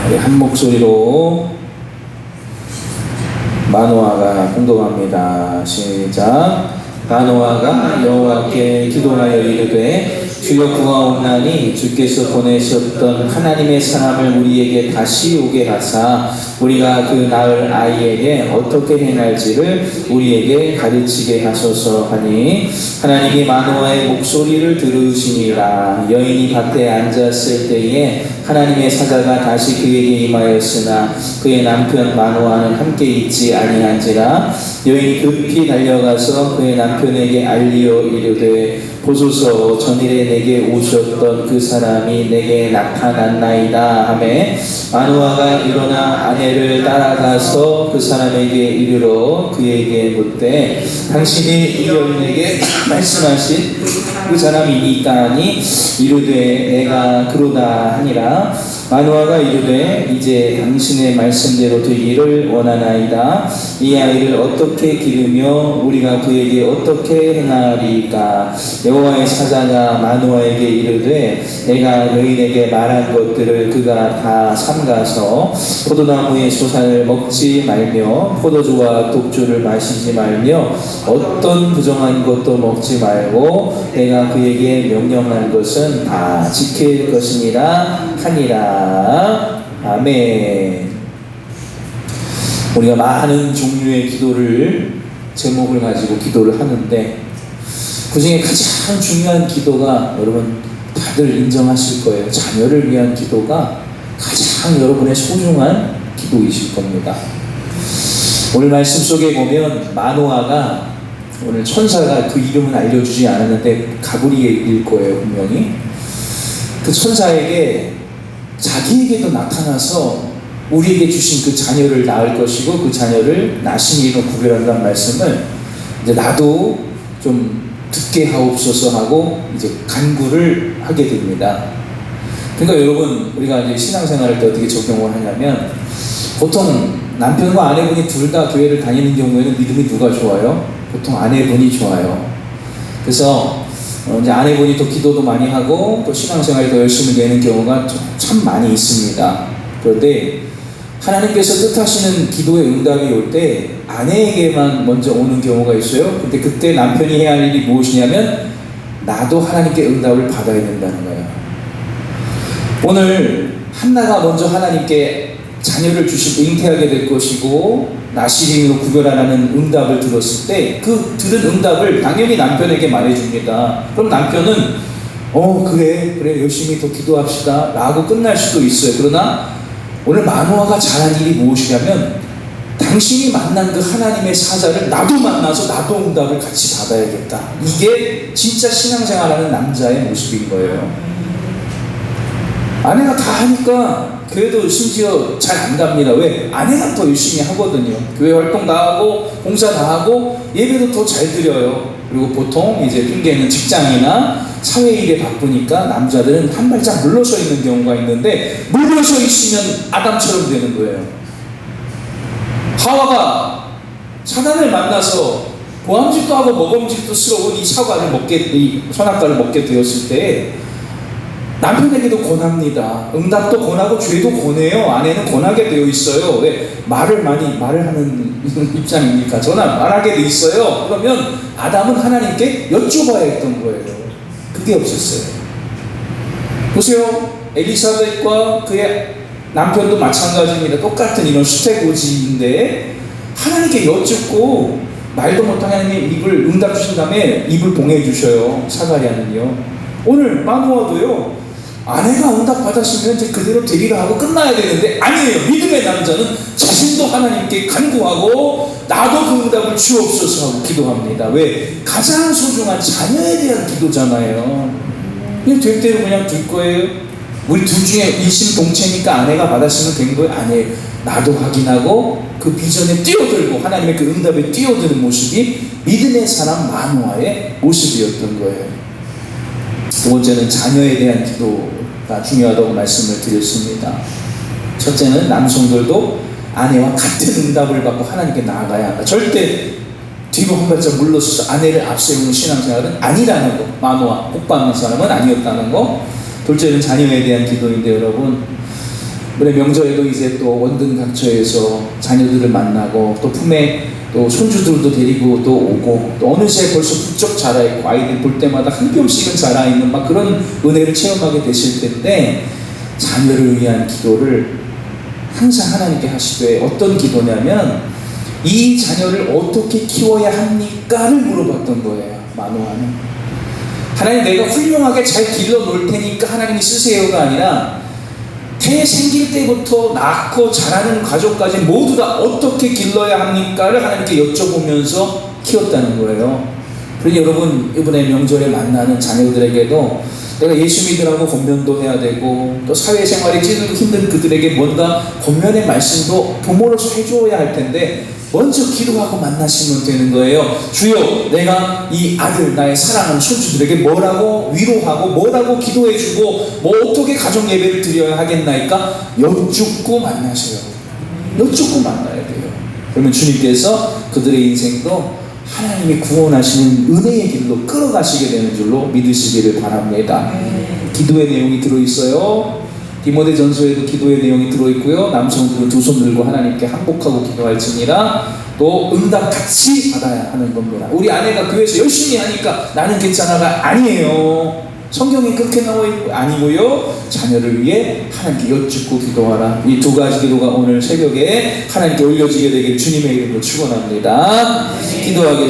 우리 한 목소리로 마노아가 공동합니다. 시작. 마노아가 여호와께 기도하여 이르되 주여 구하옵나니 주께서 보내셨던 하나님의 사람을 우리에게 다시 오게 하사 우리가 그 낳을 아이에게 어떻게 행할지를 우리에게 가르치게 하소서 하니 하나님이 마노아의 목소리를 들으시니라. 여인이 밭에 앉았을 때에 하나님의 사자가 다시 그에게 임하였으나 그의 남편 마노아는 함께 있지 아니한지라. 여인이 급히 달려가서 그의 남편에게 알리어 이르되 보소서 전일에 내게 오셨던 그 사람이 내게 나타났나이다 하매 마노아가 일어나 아내를 따라가서 그 사람에게 이르러 그에게 묻되 당신이 이 여인에게 말씀하신 그 사람이 있다니 이르되 내가 그러다 하니라. 마노아가 이르되 이제 당신의 말씀대로 되기를 원하나이다. 이 아이를 어떻게 기르며 우리가 그에게 어떻게 행하리까. 여호와의 사자가 마노아에게 이르되 내가 여인에게 말한 것들을 그가 다 삼가서 포도나무의 소산을 먹지 말며 포도주와 독주를 마시지 말며 어떤 부정한 것도 먹지 말고 내가 그에게 명령한 것은 다 지킬 것이니라 하니라. 아멘. 우리가 많은 종류의 기도를 제목을 가지고 기도를 하는데 그 중에 가장 중요한 기도가 여러분 다들 인정하실 거예요. 자녀를 위한 기도가 가장 여러분의 소중한 기도이실 겁니다. 오늘 말씀 속에 보면 마노아가 오늘 천사가 그 이름은 알려주지 않았는데 가브리엘일 거예요. 분명히 그 천사에게 자기에게도 나타나서 우리에게 주신 그 자녀를 낳을 것이고 그 자녀를 나신이로 구별한다는 말씀을 이제 나도 좀 듣게 하옵소서 하고 이제 간구를 하게 됩니다. 그러니까 여러분 우리가 이제 신앙생활할 때 어떻게 적용을 하냐면 보통 남편과 아내분이 둘 다 교회를 다니는 경우에는 믿음이 누가 좋아요? 보통 아내분이 좋아요. 그래서 이제 아내분이 또 기도도 많이 하고 또 신앙생활에 더 열심히 되는 경우가 참 많이 있습니다. 그런데 하나님께서 뜻하시는 기도의 응답이 올 때 아내에게만 먼저 오는 경우가 있어요. 근데 그때 남편이 해야 할 일이 무엇이냐면 나도 하나님께 응답을 받아야 된다는 거예요. 오늘 한나가 먼저 하나님께 자녀를 주시고 잉태하게 될 것이고 나시림으로 구별하라는 응답을 들었을 때 그 들은 응답을 당연히 남편에게 말해줍니다. 그럼 남편은 그래 열심히 더 기도합시다 라고 끝날 수도 있어요. 그러나 오늘 마노아가 잘한 일이 무엇이냐면 당신이 만난 그 하나님의 사자를 나도 만나서 나도 응답을 같이 받아야겠다. 이게 진짜 신앙생활하는 남자의 모습인 거예요. 아내가 다 하니까 교회도 심지어 잘 안 갑니다. 왜? 아내가 더 열심히 하거든요. 교회 활동 다 하고 봉사 다 하고 예배도 더 잘 드려요. 그리고 보통 이제 핑계는 직장이나 사회일에 바쁘니까 남자들은 한 발짝 물러서 있는 경우가 있는데 물러서 있으면 아담처럼 되는 거예요. 하와가 사단을 만나서 보암직도 하고 먹음직도스러운 이 선악과를 먹게 되었을 때 남편에게도 권합니다. 응답도 권하고 죄도 권해요. 아내는 권하게 되어 있어요. 왜? 말을 하는 입장이니까 저는 말하게 돼 있어요. 그러면 아담은 하나님께 여쭤봐야 했던 거예요. 그게 없었어요. 보세요. 엘리사벳과 그의 남편도 마찬가지입니다. 똑같은 이런 수태고지인데 하나님께 여쭙고 말도 못하게 하나님의 입을 응답 주신 다음에 입을 봉해 주셔요. 사가랴는요. 오늘 마노아도요. 아내가 응답 받았으면 이제 그대로 되리라 하고 끝나야 되는데 아니에요. 믿음의 남자는 자신도 하나님께 간구하고 나도 그 응답을 주옵소서 하고 기도합니다. 왜? 가장 소중한 자녀에 대한 기도잖아요. 그냥 될 대로 그냥 둘 거예요. 우리 둘 중에 일심동체니까 아내가 받았으면 된 거예요. 아니에요. 나도 확인하고 그 비전에 뛰어들고 하나님의 그 응답에 뛰어드는 모습이 믿음의 사람 마노아의 모습이었던 거예요. 두 번째는 자녀에 대한 기도가 중요하다고 말씀을 드렸습니다. 첫째는 남성들도 아내와 같은 응답을 받고 하나님께 나아가야 한다. 절대 뒤로 한 발짝 물러서서 아내를 앞세우는 신앙생활은 아니라는 거. 마노아 복 받는 사람은 아니었다는 거. 둘째는 자녀에 대한 기도인데 여러분 이번에 명절에도 이제 또 원등각처에서 자녀들을 만나고 또 품에 또 손주들도 데리고 또 오고 또 어느새 벌써 부쩍 자라있고 아이들 볼 때마다 한 뼘씩은 자라있는 막 그런 은혜를 체험하게 되실 텐데, 자녀를 위한 기도를 항상 하나님께 하시되 어떤 기도냐면 이 자녀를 어떻게 키워야 합니까를 물어봤던 거예요. 마노아는 하나님 내가 훌륭하게 잘 길러 놓을 테니까 하나님이 쓰세요가 아니라 태 생길 때부터 낳고 자라는 과정까지 모두 다 어떻게 길러야 합니까를 하나님께 여쭤보면서 키웠다는 거예요. 그러니 여러분 이번에 명절에 만나는 자녀들에게도 내가 예수 믿으라고 권면도 해야 되고 또 사회생활이 찌들고 힘든 그들에게 뭔가 권면의 말씀도 부모로서 해줘야 할 텐데 먼저 기도하고 만나시면 되는 거예요. 주여 내가 이 아들 나의 사랑하는 손주들에게 뭐라고 위로하고 뭐라고 기도해주고 뭐 어떻게 가정 예배를 드려야 하겠나이까 여쭙고 만나세요. 여쭙고 만나야 돼요. 그러면 주님께서 그들의 인생도 하나님이 구원하시는 은혜의 길로 끌어가시게 되는 줄로 믿으시기를 바랍니다. 기도의 내용이 들어있어요. 디모데전서에도 기도의 내용이 들어있고요. 남성들은 두 손 들고 하나님께 항복하고 기도할지니라 또 응답 같이 받아야 하는 겁니다. 우리 아내가 교회에서 열심히 하니까 나는 괜찮아가 아니에요. 성경에 그렇게 나와 있고 아니고요. 자녀를 위해 하나님께 여쭙고 기도하라. 이 두 가지 기도가 오늘 새벽에 하나님께 올려지게 되길 주님의 이름으로 축원합니다. 기도하겠습니다.